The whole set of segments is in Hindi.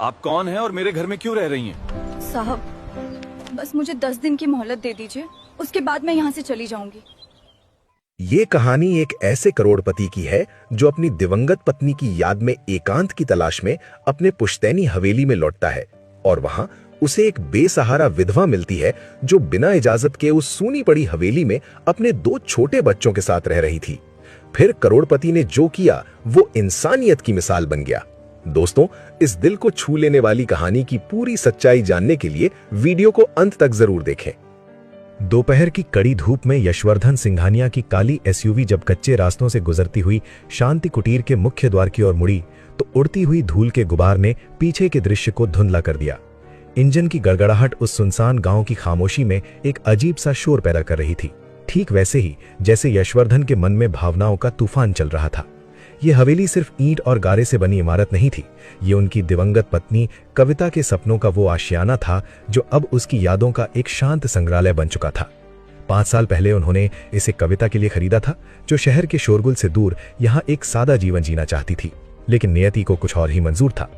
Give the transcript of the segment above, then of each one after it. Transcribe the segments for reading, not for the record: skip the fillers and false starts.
आप कौन हैं और मेरे घर में क्यों रह रही हैं? साहब, बस मुझे 10 दिन की मोहलत दे दीजिए, उसके बाद मैं यहाँ से चली जाऊंगी। ये कहानी एक ऐसे करोड़पति की है जो अपनी दिवंगत पत्नी की याद में एकांत की तलाश में अपने पुश्तैनी हवेली में लौटता है और वहां उसे एक बेसहारा विधवा मिलती है जो बिना इजाजत के उस सूनी पड़ी हवेली में अपने 2 छोटे बच्चों के साथ रह रही थी। फिर करोड़पति ने जो किया वो इंसानियत की मिसाल बन गया। दोस्तों, इस दिल को छू लेने वाली कहानी की पूरी सच्चाई जानने के लिए वीडियो को अंत तक जरूर देखें। दोपहर की कड़ी धूप में यशवर्धन सिंघानिया की काली एसयूवी जब कच्चे रास्तों से गुजरती हुई शांति कुटीर के मुख्य द्वार की ओर मुड़ी तो उड़ती हुई धूल के गुबार ने पीछे के दृश्य को धुंधला कर दिया। इंजन की गड़गड़ाहट उस सुनसान गांव की खामोशी में एक अजीब सा शोर पैदा कर रही थी, ठीक वैसे ही जैसे यशवर्धन के मन में भावनाओं का तूफान चल रहा था। ये हवेली सिर्फ ईंट और गारे से बनी इमारत नहीं थी, ये उनकी दिवंगत पत्नी कविता के सपनों का वो आशियाना था जो अब उसकी यादों का एक शांत संग्रहालय बन चुका था। 5 साल पहले उन्होंने इसे कविता के लिए खरीदा था, जो शहर के शोरगुल से दूर यहाँ एक सादा जीवन जीना चाहती थी, लेकिन नियति को कुछ और ही मंजूर था।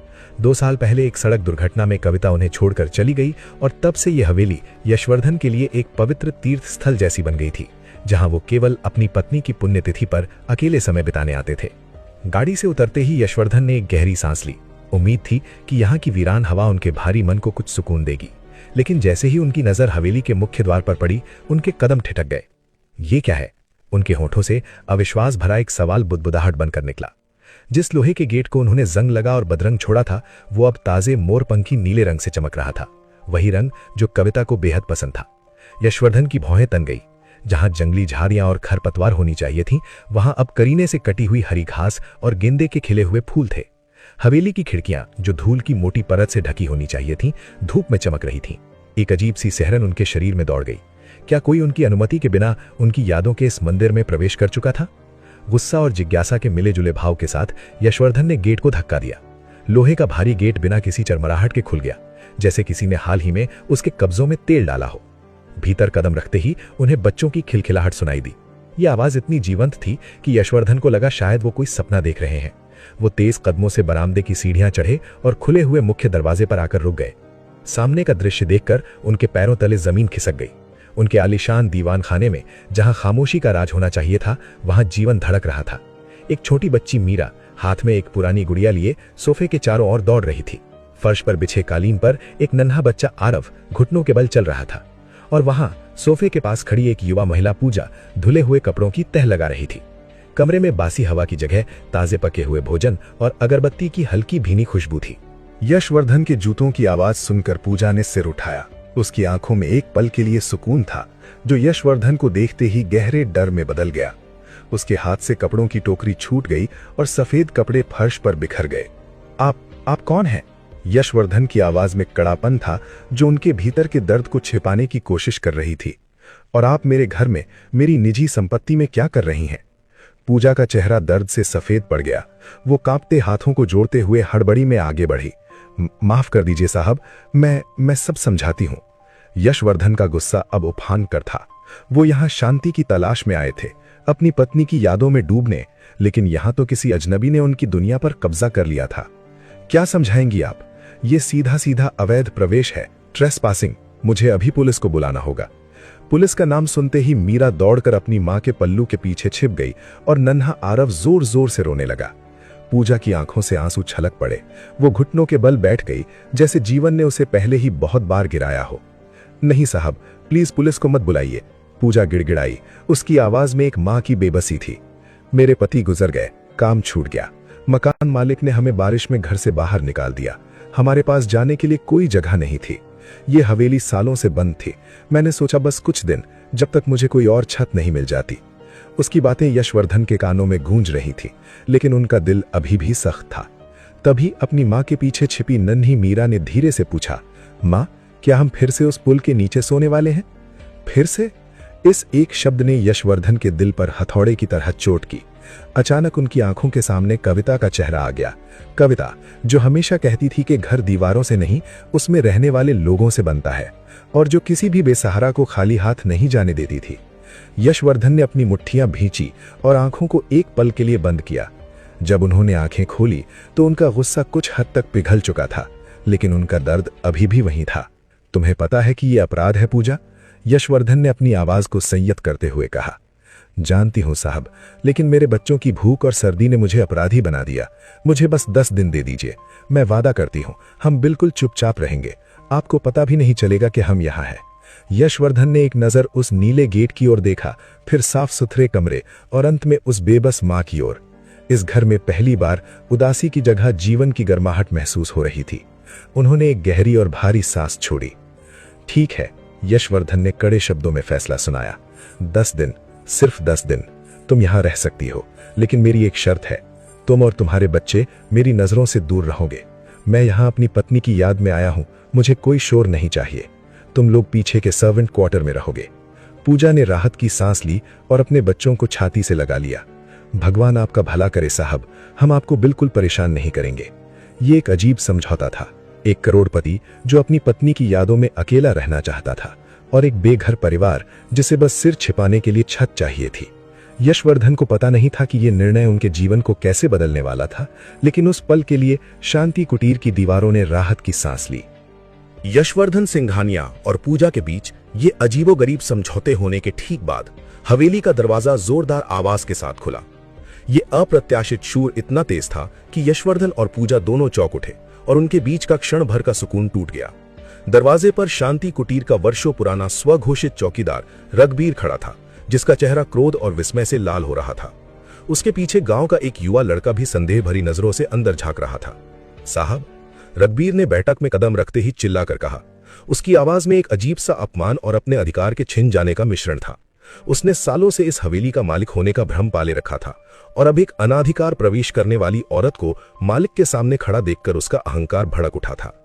2 साल पहले एक सड़क दुर्घटना में कविता उन्हें छोड़कर चली गई और तब से ये हवेली यशवर्धन के लिए एक पवित्र तीर्थ स्थल जैसी बन गई थी, जहां वो केवल अपनी पत्नी की पुण्यतिथि पर अकेले समय बिताने आते थे। गाड़ी से उतरते ही यशवर्धन ने एक गहरी सांस ली। उम्मीद थी कि यहाँ की वीरान हवा उनके भारी मन को कुछ सुकून देगी, लेकिन जैसे ही उनकी नजर हवेली के मुख्य द्वार पर पड़ी, उनके कदम ठिठक गए। ये क्या है? उनके होठों से अविश्वास भरा एक सवाल बुदबुदाहट बनकर निकला। जिस लोहे के गेट को उन्होंने जंग लगा और बदरंग छोड़ा था, वो अब ताजे मोरपंखी नीले रंग से चमक रहा था, वही रंग जो कविता को बेहद पसंद था। यशवर्धन की भौहें तन गई। जहां जंगली झाड़ियां और खरपतवार होनी चाहिए थी, वहां अब करीने से कटी हुई हरी घास और गेंदे के खिले हुए फूल थे। हवेली की खिड़कियां जो धूल की मोटी परत से ढकी होनी चाहिए थीं, धूप में चमक रही थीं। एक अजीब सी सिहरन उनके शरीर में दौड़ गई। क्या कोई उनकी अनुमति के बिना उनकी यादों के इस मंदिर में प्रवेश कर चुका था? गुस्सा और जिज्ञासा के मिले जुले भाव के साथ यशवर्धन ने गेट को धक्का दिया। लोहे का भारी गेट बिना किसी चरमराहट के खुल गया, जैसे किसी ने हाल ही में उसके कब्जों में तेल डाला हो। भीतर कदम रखते ही उन्हें बच्चों की खिलखिलाहट सुनाई दी। ये आवाज इतनी जीवंत थी कि यशवर्धन को लगा शायद वो कोई सपना देख रहे हैं। वो तेज कदमों से बरामदे की सीढ़ियां चढ़े और खुले हुए मुख्य दरवाजे पर आकर रुक गए। सामने का दृश्य देखकर उनके पैरों तले जमीन खिसक गई। उनके आलीशान दीवान खाने में जहां खामोशी का राज होना चाहिए था, वहां जीवन धड़क रहा था। एक छोटी बच्ची मीरा हाथ में एक पुरानी गुड़िया लिए सोफे के चारों ओर दौड़ रही थी। फर्श पर बिछे कालीन पर एक नन्हा बच्चा आरव घुटनों के बल चल रहा था और वहां सोफे के पास खड़ी एक युवा महिला पूजा धुले हुए कपड़ों की तह लगा रही थी। कमरे में बासी हवा की जगह ताजे पके हुए भोजन और अगरबत्ती की हल्की भीनी खुशबू थी। यशवर्धन के जूतों की आवाज सुनकर पूजा ने सिर उठाया। उसकी आंखों में एक पल के लिए सुकून था, जो यशवर्धन को देखते ही गहरे डर में बदल गया। उसके हाथ से कपड़ों की टोकरी छूट गई और सफेद कपड़े फर्श पर बिखर गए। आप कौन हैं? यशवर्धन की आवाज में कड़ापन था, जो उनके भीतर के दर्द को छिपाने की कोशिश कर रही थी। और आप मेरे घर में, मेरी निजी संपत्ति में क्या कर रही हैं? पूजा का चेहरा दर्द से सफेद पड़ गया। वो कांपते हाथों को जोड़ते हुए हड़बड़ी में आगे बढ़ी। माफ कर दीजिए साहब, मैं सब समझाती हूं। यशवर्धन का गुस्सा अब उफान कर था। वो यहां शांति की तलाश में आए थे, अपनी पत्नी की यादों में डूबने, लेकिन यहां तो किसी अजनबी ने उनकी दुनिया पर कब्जा कर लिया था। क्या समझाएंगी आप? ये सीधा सीधा अवैध प्रवेश है, ट्रेसपासिंग। मुझे अभी पुलिस को बुलाना होगा। पुलिस का नाम सुनते ही मीरा दौड़कर अपनी मां के पल्लू के पीछे छिप गई और नन्हा आरव जोर जोर से रोने लगा। पूजा की आंखों से आंसू छलक पड़े। वो घुटनों के बल बैठ गई, जैसे जीवन ने उसे पहले ही बहुत बार गिराया हो। नहीं साहब, प्लीज पुलिस को मत बुलाइए, पूजा गिड़गिड़ाई। उसकी आवाज में एक मां की बेबसी थी। मेरे पति गुजर गए, काम छूट गया, मकान मालिक ने हमें बारिश में घर से बाहर निकाल दिया। हमारे पास जाने के लिए कोई जगह नहीं थी। ये हवेली सालों से बंद थी। मैंने सोचा बस कुछ दिन, जब तक मुझे कोई और छत नहीं मिल जाती। उसकी बातें यशवर्धन के कानों में गूंज रही थी, लेकिन उनका दिल अभी भी सख्त था। तभी अपनी मां के पीछे छिपी नन्ही मीरा ने धीरे से पूछा, मां, क्या हम फिर से उस पुल के नीचे सोने वाले हैं? फिर से? इस एक शब्द ने यशवर्धन के दिल पर हथौड़े की तरह चोट की। अचानक उनकी आंखों के सामने कविता का चेहरा आ गया। कविता, जो हमेशा कहती थी कि घर दीवारों से नहीं, उसमें रहने वाले लोगों से बनता है, और जो किसी भी बेसहारा को खाली हाथ नहीं जाने देती थी। यशवर्धन ने अपनी मुट्ठियां भींची और आंखों को एक पल के लिए बंद किया। जब उन्होंने आंखें खोली तो उनका गुस्सा कुछ हद तक पिघल चुका था, लेकिन उनका दर्द अभी भी वहीं था। तुम्हें पता है कि यह अपराध है पूजा? यशवर्धन ने अपनी आवाज को संयत करते हुए कहा। जानती हूं साहब, लेकिन मेरे बच्चों की भूख और सर्दी ने मुझे अपराधी बना दिया। मुझे बस 10 दिन दे दीजिए। मैं वादा करती हूं, हम बिल्कुल चुपचाप रहेंगे। आपको पता भी नहीं चलेगा कि हम यहाँ हैं। यशवर्धन ने एक नजर उस नीले गेट की ओर देखा, फिर साफ सुथरे कमरे और अंत में उस बेबस मां की ओर। इस घर में पहली बार उदासी की जगह जीवन की गर्माहट महसूस हो रही थी। उन्होंने एक गहरी और भारी सांस छोड़ी। ठीक है, यशवर्धन ने कड़े शब्दों में फैसला सुनाया। 10 दिन, सिर्फ 10 दिन तुम यहां रह सकती हो, लेकिन मेरी एक शर्त है। तुम और तुम्हारे बच्चे मेरी नजरों से दूर रहोगे। मैं यहां अपनी पत्नी की याद में आया हूं, मुझे कोई शोर नहीं चाहिए। तुम लोग पीछे के सर्वेंट क्वार्टर में रहोगे। पूजा ने राहत की सांस ली और अपने बच्चों को छाती से लगा लिया। भगवान आपका भला करे साहब, हम आपको बिल्कुल परेशान नहीं करेंगे। ये एक अजीब समझौता था। एक करोड़पति जो अपनी पत्नी की यादों में अकेला रहना चाहता था, और एक बेघर परिवार जिसे बस सिर छिपाने के लिए छत चाहिए थी। यशवर्धन को पता नहीं था कि यह निर्णय उनके जीवन को कैसे बदलने वाला था, लेकिन उस पल के लिए शांति कुटीर की दीवारों ने राहत की सांस ली। यशवर्धन सिंघानिया और पूजा के बीच ये अजीबोगरीब समझौते होने के ठीक बाद हवेली का दरवाजा जोरदार आवाज के साथ खुला। ये अप्रत्याशित शूर इतना तेज था कि यशवर्धन और पूजा दोनों चौंक उठे और उनके बीच का क्षण भर का सुकून टूट गया। दरवाजे पर शांति कुटीर का वर्षों पुराना स्वघोषित चौकीदार रघबीर खड़ा था, जिसका चेहरा क्रोध और विस्मय से लाल हो रहा था। उसके पीछे गांव का एक युवा लड़का भी संदेह भरी नजरों से अंदर झांक रहा था। साहब, रघबीर ने बैठक में कदम रखते ही चिल्लाकर कहा। उसकी आवाज में एक अजीब सा अपमान और अपने अधिकार के छिन जाने का मिश्रण था। उसने सालों से इस हवेली का मालिक होने का भ्रम पाले रखा था, और अब एक अनाधिकार प्रवेश करने वाली औरत को मालिक के सामने खड़ा देखकर उसका अहंकार भड़क उठा था।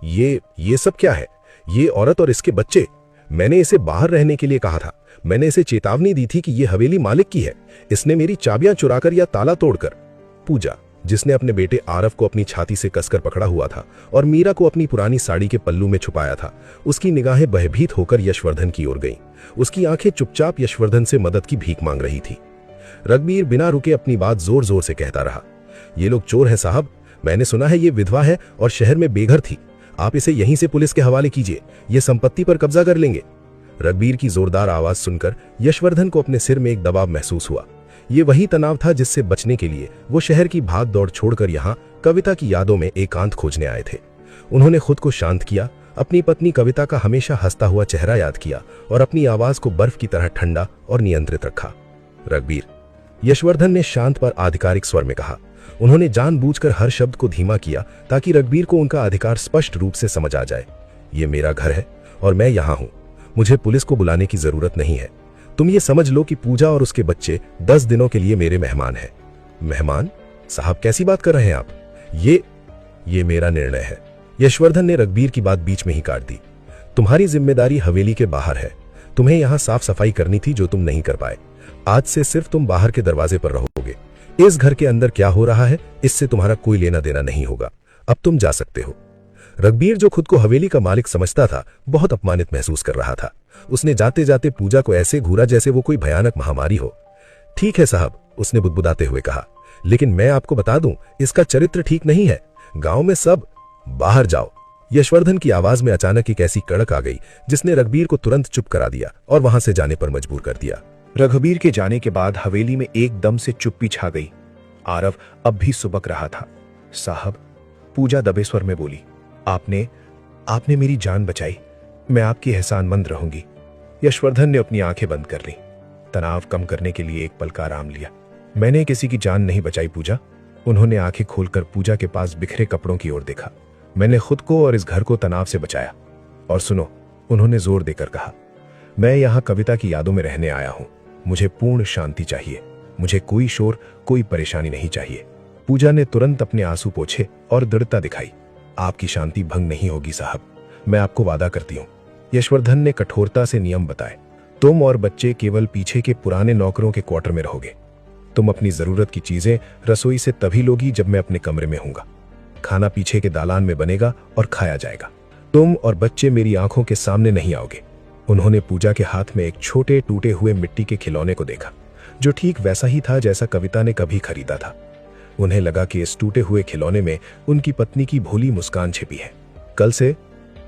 ये सब क्या है? ये औरत और इसके बच्चे? मैंने इसे बाहर रहने के लिए कहा था। मैंने इसे चेतावनी दी थी कि यह हवेली मालिक की है। इसने मेरी चाबियां चुराकर या ताला तोड़कर। पूजा, जिसने अपने बेटे आरव को अपनी छाती से कसकर पकड़ा हुआ था और मीरा को अपनी पुरानी साड़ी के पल्लू में छुपाया था, उसकी निगाहें भयभीत होकर यशवर्धन की ओर गईं। उसकी आंखें चुपचाप यशवर्धन से मदद की भीख मांग रही थी। रघबीर बिना रुके अपनी बात जोर जोर से कहता रहा। ये लोग चोर हैं साहब। मैंने सुना है ये विधवा है और शहर में बेघर थी। आप इसे यहीं से पुलिस के हवाले कीजिए, ये संपत्ति पर कब्जा कर लेंगे। रघबीर की जोरदार आवाज सुनकर यशवर्धन को अपने सिर में एक दबाव महसूस हुआ। ये वही तनाव था जिससे बचने के लिए वो शहर की भाग दौड़ छोड़कर यहाँ कविता की यादों में एकांत खोजने आए थे। उन्होंने खुद को शांत किया, अपनी पत्नी कविता का हमेशा हंसता हुआ चेहरा याद किया और अपनी आवाज को बर्फ की तरह ठंडा और नियंत्रित रखा। रघबीर, यशवर्धन ने शांत पर आधिकारिक स्वर में कहा। उन्होंने जानबूझकर हर शब्द को धीमा किया ताकि रघबीर को उनका अधिकार स्पष्ट रूप से समझ आ जाए। ये मेरा घर है और मैं यहाँ हूँ। मुझे पुलिस को बुलाने की जरूरत नहीं है। तुम ये समझ लो कि पूजा और उसके बच्चे 10 दिनों के लिए मेरे मेहमान हैं। मेहमान? साहब, कैसी बात कर रहे हैं आप? ये मेरा निर्णय है। यशवर्धन ने रघबीर की बात बीच में ही काट दी। तुम्हारी जिम्मेदारी हवेली के बाहर है। तुम्हें यहाँ साफ सफाई करनी थी, जो तुम नहीं कर पाए। आज से सिर्फ तुम बाहर के दरवाजे पर रहोगे। इस घर के अंदर क्या हो रहा है, इससे तुम्हारा कोई लेना देना नहीं होगा। अब तुम जा सकते हो। रघबीर, जो खुद को हवेली का मालिक समझता था, बहुत अपमानित महसूस कर रहा था। उसने जाते जाते पूजा को ऐसे घूरा जैसे वो कोई भयानक महामारी हो। ठीक है साहब, उसने बुदबुदाते हुए कहा, लेकिन मैं आपको बता दूं, इसका चरित्र ठीक नहीं है। गांव में सब बाहर जाओ। यशवर्धन की आवाज में अचानक एक ऐसी कड़क आ गई जिसने रघबीर को तुरंत चुप करा दिया और वहां से जाने पर मजबूर कर दिया। रघबीर के जाने के बाद हवेली में एकदम से चुप्पी छा गई। आरव अब भी सुबक रहा था। साहब, पूजा दबे स्वर में बोली, आपने मेरी जान बचाई। मैं आपकी एहसानमंद रहूंगी। यशवर्धन ने अपनी आंखें बंद कर ली। तनाव कम करने के लिए एक पल का आराम लिया। मैंने किसी की जान नहीं बचाई पूजा। उन्होंने आंखें खोलकर पूजा के पास बिखरे कपड़ों की ओर देखा। मैंने खुद को और इस घर को तनाव से बचाया। और सुनो, उन्होंने जोर देकर कहा, मैं यहां कविता की यादों में रहने आया हूं। मुझे पूर्ण शांति चाहिए। मुझे कोई शोर, कोई परेशानी नहीं चाहिए। पूजा ने तुरंत अपने आंसू पोंछे और दृढ़ता दिखाई। आपकी शांति भंग नहीं होगी साहब, मैं आपको वादा करती हूं। यशवर्धन ने कठोरता से नियम बताए। तुम और बच्चे केवल पीछे के पुराने नौकरों के क्वार्टर में रहोगे। तुम अपनी जरूरत की चीजें रसोई से तभी लोगी जब मैं अपने कमरे में हूंगा। खाना पीछे के दालान में बनेगा और खाया जाएगा। तुम और बच्चे मेरी आंखों के सामने नहीं आओगे। उन्होंने पूजा के हाथ में एक छोटे टूटे हुए मिट्टी के खिलौने को देखा, जो ठीक वैसा ही था जैसा कविता ने कभी खरीदा था। उन्हें लगा कि इस टूटे हुए खिलौने में उनकी पत्नी की भोली मुस्कान छिपी है। कल से,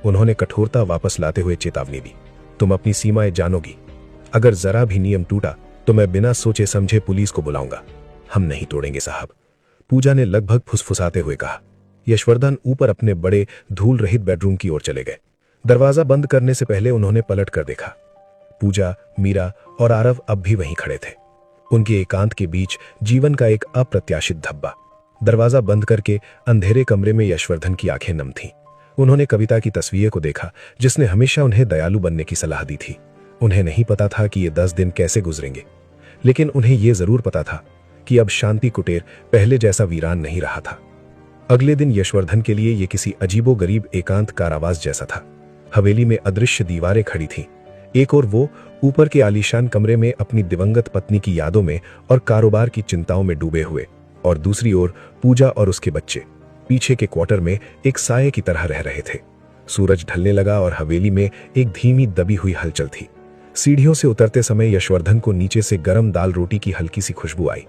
उन्होंने कठोरता वापस लाते हुए चेतावनी दी, तुम अपनी सीमाएं जानोगी। अगर जरा भी नियम टूटा तो मैं बिना सोचे समझे पुलिस को बुलाऊंगा। हम नहीं तोड़ेंगे साहब, पूजा ने लगभग फुसफुसाते हुए कहा। यशवर्धन ऊपर अपने बड़े धूल रहित बेडरूम की ओर चले गए। दरवाजा बंद करने से पहले उन्होंने पलट कर देखा। पूजा, मीरा और आरव अब भी वहीं खड़े थे। उनके एकांत के बीच जीवन का एक अप्रत्याशित धब्बा। दरवाजा बंद करके अंधेरे कमरे में यशवर्धन की आंखें नम थीं। उन्होंने कविता की तस्वीर को देखा, जिसने हमेशा उन्हें दयालु बनने की सलाह दी थी। उन्हें नहीं पता था कि ये 10 दिन कैसे गुजरेंगे, लेकिन उन्हें यह जरूर पता था कि अब शांति कुटीर पहले जैसा वीरान नहीं रहा था। अगले दिन यशवर्धन के लिए ये किसी अजीबोगरीब एकांत कारावास जैसा था। हवेली में अदृश्य दीवारें खड़ी थीं। एक और वो ऊपर के आलीशान कमरे में अपनी दिवंगत पत्नी की यादों में और कारोबार की चिंताओं में डूबे हुए, और दूसरी ओर पूजा और उसके बच्चे पीछे के क्वार्टर में एक साये की तरह रह रहे थे। सूरज ढलने लगा और हवेली में एक धीमी दबी हुई हलचल थी। सीढ़ियों से उतरते समय यशवर्धन को नीचे से गरम दाल रोटी की हल्की सी खुशबू आई।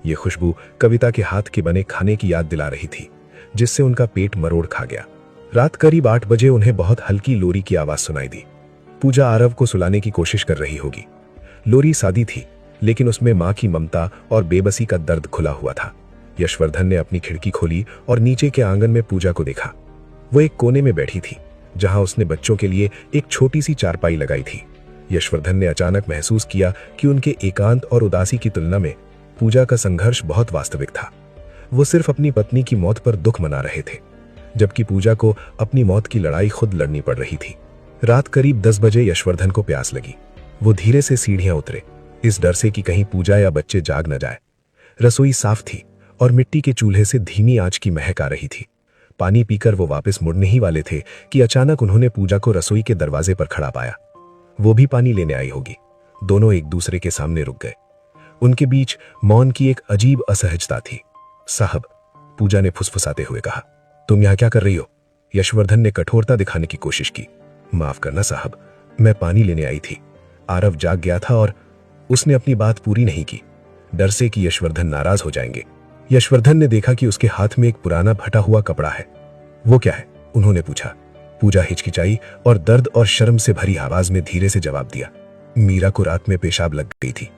ये खुशबू कविता के हाथ के बने खाने की याद दिला रही थी, जिससे उनका पेट मरोड़ खा गया। रात करीब 8 बजे उन्हें बहुत हल्की लोरी की आवाज सुनाई दी। पूजा आरव को सुलाने की कोशिश कर रही होगी। लोरी सादी थी, लेकिन उसमें मां की ममता और बेबसी का दर्द खुला हुआ था। यशवर्धन ने अपनी खिड़की खोली और नीचे के आंगन में पूजा को देखा। वो एक कोने में बैठी थी, जहां उसने बच्चों के लिए एक छोटी सी चारपाई लगाई थी। यशवर्धन ने अचानक महसूस किया कि उनके एकांत और उदासी की तुलना में पूजा का संघर्ष बहुत वास्तविक था। वो सिर्फ अपनी पत्नी की मौत पर दुख मना रहे थे, जबकि पूजा को अपनी मौत की लड़ाई खुद लड़नी पड़ रही थी। रात करीब 10 बजे यशवर्धन को प्यास लगी। वो धीरे से सीढ़ियां उतरे, इस डर से कि कहीं पूजा या बच्चे जाग न जाए। रसोई साफ थी और मिट्टी के चूल्हे से धीमी आंच की महक आ रही थी। पानी पीकर वो वापस मुड़ने ही वाले थे कि अचानक उन्होंने पूजा को रसोई के दरवाजे पर खड़ा पाया। वो भी पानी लेने आई होगी। दोनों एक दूसरे के सामने रुक गए। उनके बीच मौन की एक अजीब असहजता थी। साहब, पूजा ने फुसफुसाते हुए कहा, तुम यहां क्या कर रही हो? यशवर्धन ने कठोरता दिखाने की कोशिश की। माफ करना साहब, मैं पानी लेने आई थी। आरव जाग गया था और उसने अपनी बात पूरी नहीं की, डर से कि यशवर्धन नाराज हो जाएंगे। यशवर्धन ने देखा कि उसके हाथ में एक पुराना फटा हुआ कपड़ा है। वो क्या है? उन्होंने पूछा। पूजा हिचकिचाई और दर्द और शर्म से भरी आवाज में धीरे से जवाब दिया, मीरा को रात में पेशाब लग गई थी।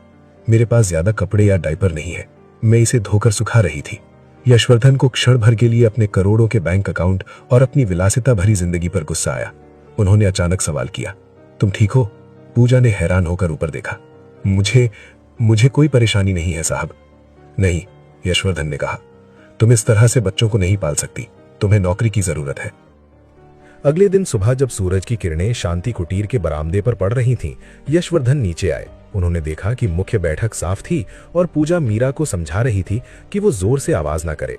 मेरे पास ज्यादा कपड़े या डायपर नहीं है, मैं इसे धोकर सुखा रही थी। यशवर्धन को क्षण भर के लिए अपने करोड़ों के बैंक अकाउंट और अपनी विलासिता भरी जिंदगी पर गुस्सा आया। उन्होंने अचानक सवाल किया, तुम ठीक हो? पूजा ने हैरान होकर ऊपर देखा। मुझे कोई परेशानी नहीं है साहब। नहीं, यशवर्धन ने कहा, तुम इस तरह से बच्चों को नहीं पाल सकती, तुम्हें नौकरी की जरूरत है। अगले दिन सुबह जब सूरज की किरणें शांति कुटीर के बरामदे पर पड़ रही थीं, यशवर्धन नीचे आए। उन्होंने देखा कि मुख्य बैठक साफ थी और पूजा मीरा को समझा रही थी कि वो जोर से आवाज ना करे।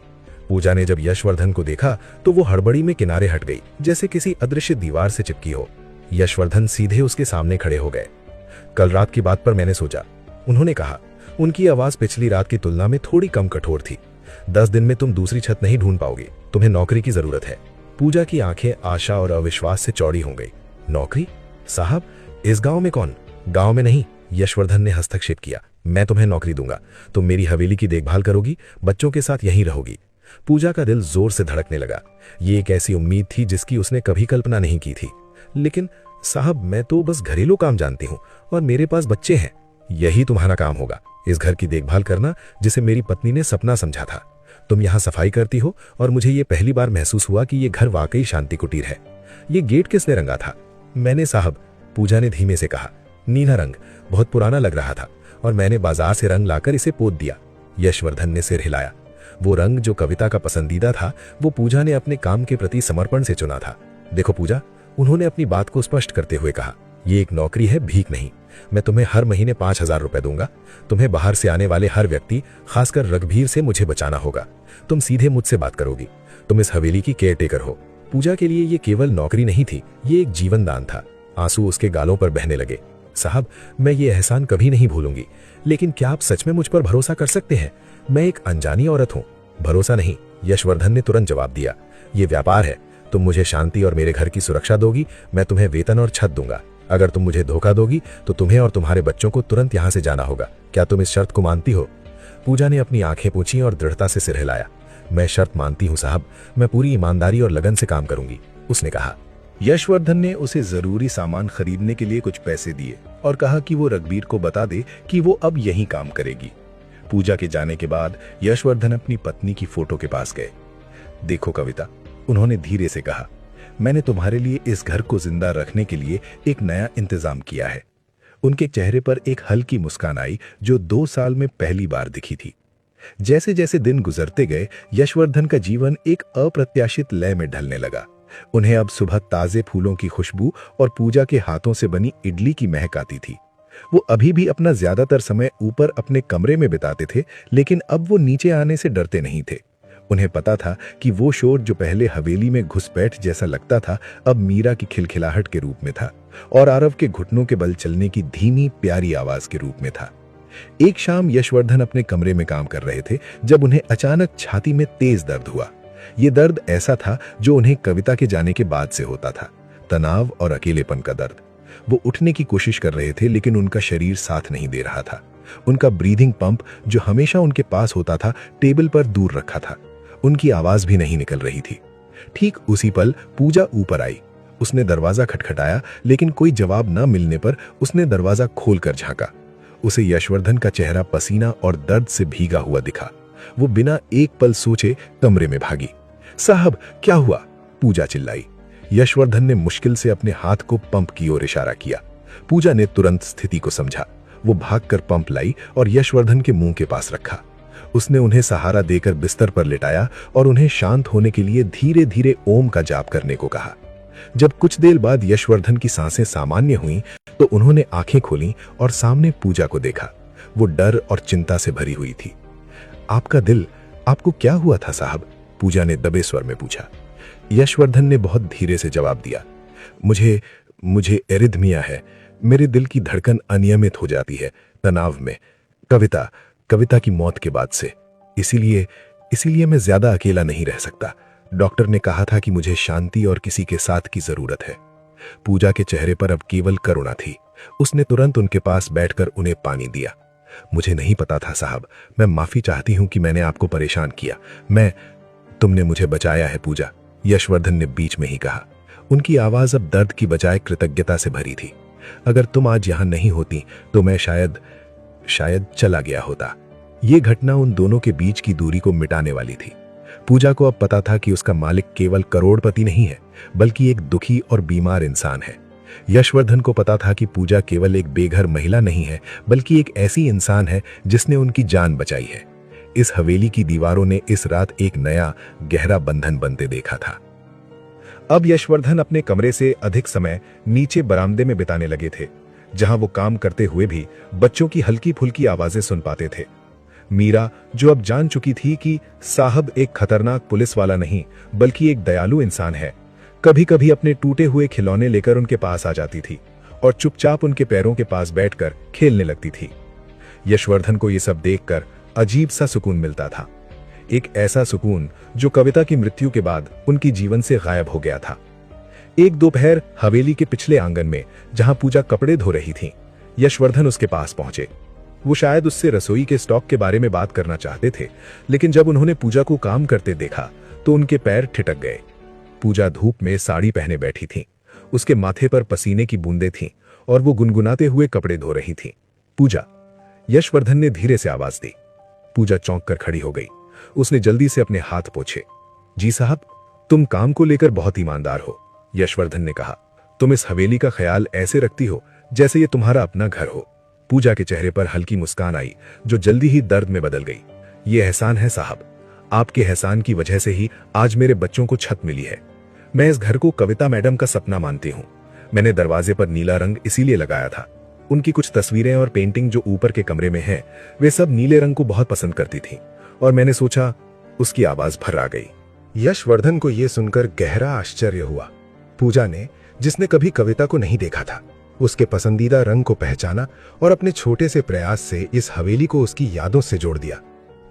पूजा ने जब यशवर्धन को देखा तो वो हड़बड़ी में किनारे हट गई, जैसे किसी अदृश्य दीवार से चिपकी हो। यशवर्धन सीधे उसके सामने खड़े हो गए। कल रात की बात पर मैंने सोचा, उन्होंने कहा। उनकी आवाज पिछली रात की तुलना में थोड़ी कम कठोर थी। 10 दिन में तुम दूसरी छत नहीं ढूंढ पाओगे, तुम्हें नौकरी की जरूरत है। पूजा की आंखें आशा और अविश्वास से चौड़ी हो गई। नौकरी? साहब, इस गांव में कौन? गांव में नहीं, यशवर्धन ने हस्तक्षेप किया। मैं तुम्हें नौकरी दूंगा, तुम मेरी हवेली की देखभाल करोगी, बच्चों के साथ यहीं रहोगी। पूजा का दिल जोर से धड़कने लगा। ये एक ऐसी उम्मीद थी जिसकी उसने कभी कल्पना नहीं की थी। लेकिन साहब, मैं तो बस घरेलू काम जानती हूँ और मेरे पास बच्चे हैं। यही तुम्हारा काम होगा, इस घर की देखभाल करना जिसे मेरी पत्नी ने सपना समझा था। तुम यहाँ सफाई करती हो और मुझे ये पहली बार महसूस हुआ कि ये घर वाकई शांति कुटीर है। ये गेट किसने रंगा था? मैंने साहब, पूजा ने धीमे से कहा। नीला रंग बहुत पुराना लग रहा था और मैंने बाजार से रंग लाकर इसे पोत दिया। यशवर्धन ने सिर हिलाया। वो रंग जो कविता का पसंदीदा था, वो पूजा ने अपने काम के प्रति समर्पण से चुना था। देखो पूजा, उन्होंने अपनी बात को स्पष्ट करते हुए कहा, ये एक नौकरी है, भीख नहीं। मैं तुम्हें हर महीने 5,000 रुपए दूंगा। तुम्हें बाहर से आने वाले हर व्यक्ति, खासकर रघुवीर से मुझे बचाना होगा। तुम सीधे मुझसे बात करोगी। तुम इस हवेली की केयरटेकर हो। पूजा के लिए ये केवल नौकरी नहीं थी, ये एक जीवन दान था। आंसू उसके गालों पर बहने लगे। साहब, मैं ये एहसान कभी नहीं भूलूंगी, लेकिन क्या आप सच में मुझ पर भरोसा कर सकते हैं? मैं एक अनजानी औरत हूँ। भरोसा नहीं, यशवर्धन ने तुरंत जवाब दिया। ये व्यापार है। तुम मुझे शांति और मेरे घर की सुरक्षा दोगी, मैं तुम्हें वेतन और छत दूंगा। अगर तुम मुझे धोखा दोगी तो तुम्हें और तुम्हारे बच्चों को तुरंत यहाँ से जाना होगा। क्या तुम इस शर्त को मानती हो? पूजा ने अपनी आंखें पूछी और दृढ़ता से सिर हिलाया। मैं शर्त मानती हूँ साहब, मैं पूरी ईमानदारी और लगन से काम करूंगी। उसने कहा। यशवर्धन ने उसे जरूरी सामान खरीदने के लिए कुछ पैसे दिए और कहा कि वो रघबीर को बता दे कि वो अब यहीं काम करेगी। पूजा के जाने के बाद यशवर्धन अपनी पत्नी की फोटो के पास गए। देखो कविता, उन्होंने धीरे से कहा, मैंने तुम्हारे लिए इस घर को जिंदा रखने के लिए एक नया इंतजाम किया है। उनके चेहरे पर एक हल्की मुस्कान आई जो 2 साल में पहली बार दिखी थी। जैसे जैसे दिन गुजरते गए यशवर्धन का जीवन एक अप्रत्याशित लय में ढलने लगा। उन्हें अब सुबह ताजे फूलों की खुशबू और पूजा के हाथों से बनी इडली की महक आती थी। वो अभी भी अपना ज्यादातर समय ऊपर अपने कमरे में बिताते थे, लेकिन अब वो नीचे आने से डरते नहीं थे। उन्हें पता था कि वो शोर जो पहले हवेली में घुसपैठ जैसा लगता था, अब मीरा की खिलखिलाहट के रूप में था और आरव के घुटनों के बल चलने की धीमी प्यारी आवाज के रूप में था। एक शाम यशवर्धन अपने कमरे में काम कर रहे थे जब उन्हें अचानक छाती में तेज दर्द हुआ। ये दर्द ऐसा था जो उन्हें कविता के जाने के बाद से होता था, तनाव और अकेलेपन का दर्द। वो उठने की कोशिश कर रहे थे लेकिन उनका शरीर साथ नहीं दे रहा था। उनका ब्रीदिंग पंप जो हमेशा उनके पास होता था, टेबल पर दूर रखा था। उनकी आवाज भी नहीं निकल रही थी। ठीक उसी पल पूजा ऊपर आई। उसने दरवाजा खटखटाया, लेकिन कोई जवाब न मिलने पर उसने दरवाजा खोलकर झांका। उसे यशवर्धन का चेहरा पसीना और दर्द से भीगा हुआ दिखा। वो बिना एक पल सोचे कमरे में भागी। साहब, क्या हुआ? पूजा चिल्लाई। यशवर्धन ने मुश्किल से अपने हाथ को पंप की ओर इशारा किया। पूजा ने तुरंत स्थिति को समझा। वो भागकर पंप लाई और यशवर्धन के मुंह के पास रखा। उसने उन्हें सहारा देकर बिस्तर पर लिटाया और उन्हें शांत होने के लिए धीरे धीरे ओम का जाप करने को कहा। जब कुछ देर बाद यशवर्धन की सांसें सामान्य हुईं, तो उन्होंने आंखें खोलीं और सामने पूजा को देखा। वो डर और चिंता से भरी हुई थी। आपका दिल, आपको क्या हुआ था साहब? पूजा ने दबे स्वर में पूछा। यशवर्धन ने बहुत धीरे से जवाब दिया, मुझे एरिथमिया है। मेरे दिल की धड़कन अनियमित हो जाती है तनाव में, कविता की मौत के बाद से। इसीलिए मैं ज्यादा अकेला नहीं रह सकता। डॉक्टर ने कहा था कि मुझे शांति और किसी के साथ की जरूरत है। पूजा के चेहरे पर अब केवल करुणा थी। उसने तुरंत उनके पास बैठकर उन्हें पानी दिया। मुझे नहीं पता था साहब, मैं माफी चाहती हूं कि मैंने आपको परेशान किया। तुमने मुझे बचाया है पूजा, यशवर्धन ने बीच में ही कहा। उनकी आवाज अब दर्द की बजाय कृतज्ञता से भरी थी। अगर तुम आज यहां नहीं होती तो मैं शायद चला गया होता। यह घटना उन दोनों के बीच की दूरी को मिटाने वाली थी। पूजा को अब पता था कि उसका मालिक केवल करोड़पति नहीं है, बल्कि एक दुखी और बीमार इंसान है। यशवर्धन को पता था कि पूजा केवल एक बेघर महिला नहीं है, बल्कि एक ऐसी इंसान है जिसने उनकी जान बचाई है। इस हवेली की दीवारों ने इस रात एक नया गहरा बंधन बनते देखा था। अब यशवर्धन अपने कमरे से अधिक समय नीचे बरामदे में बिताने लगे थे, जहां वो काम करते हुए भी बच्चों की हल्की फुल्की आवाजें सुन पाते थे। मीरा, जो अब जान चुकी थी कि साहब एक खतरनाक पुलिस वाला नहीं बल्कि एक दयालु इंसान है, कभी कभी अपने टूटे हुए खिलौने लेकर उनके पास आ जाती थी और चुपचाप उनके पैरों के पास बैठकर खेलने लगती थी। यशवर्धन को यह सब देखकर अजीब सा सुकून मिलता था, एक ऐसा सुकून जो कविता की मृत्यु के बाद उनकी जीवन से गायब हो गया था। एक दोपहर हवेली के पिछले आंगन में, जहां पूजा कपड़े धो रही थी, यशवर्धन उसके पास पहुंचे। वो शायद उससे रसोई के स्टॉक के बारे में बात करना चाहते थे, लेकिन जब उन्होंने पूजा को काम करते देखा तो उनके पैर ठिठक गए। पूजा धूप में साड़ी पहने बैठी थी। उसके माथे पर पसीने की बूंदें थीं और वो गुनगुनाते हुए कपड़े धो रही थी। पूजा, यशवर्धन ने धीरे से आवाज दी। पूजा चौंक कर खड़ी हो गई। उसने जल्दी से अपने हाथ पोंछे। जी साहब, तुम काम को लेकर बहुत ईमानदार हो, यशवर्धन ने कहा। तुम इस हवेली का ख्याल ऐसे रखती हो जैसे ये तुम्हारा अपना घर हो। पूजा के चेहरे पर हल्की मुस्कान आई जो जल्दी ही दर्द में बदल गई। ये एहसान है साहब, आपके एहसान की वजह से ही आज मेरे बच्चों को छत मिली है। मैं इस घर को कविता मैडम का सपना मानती हूँ। मैंने दरवाजे पर नीला रंग इसीलिए लगाया था। उनकी कुछ तस्वीरें और पेंटिंग जो ऊपर के कमरे में है, वे सब नीले रंग को बहुत पसंद करती थी और मैंने सोचा। उसकी आवाज भर आ गई। यशवर्धन को यह सुनकर गहरा आश्चर्य हुआ। पूजा ने, जिसने कभी कविता को नहीं देखा था, उसके पसंदीदा रंग को पहचाना और अपने छोटे से प्रयास से इस हवेली को उसकी यादों से जोड़ दिया।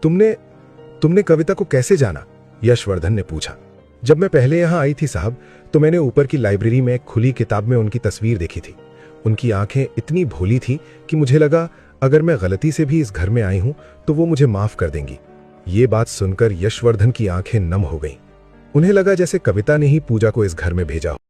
तुमने कविता को कैसे जाना? यशवर्धन ने पूछा। जब मैं पहले यहां आई थी साहब, तो मैंने ऊपर की लाइब्रेरी में एक खुली किताब में उनकी तस्वीर देखी थी। उनकी आंखें इतनी भोली थी कि मुझे लगा अगर मैं गलती से भी इस घर में आई हूं तो वो मुझे माफ कर देंगी। ये बात सुनकर यशवर्धन की आंखें नम हो गईं। उन्हें लगा जैसे कविता ने ही पूजा को इस घर में भेजा।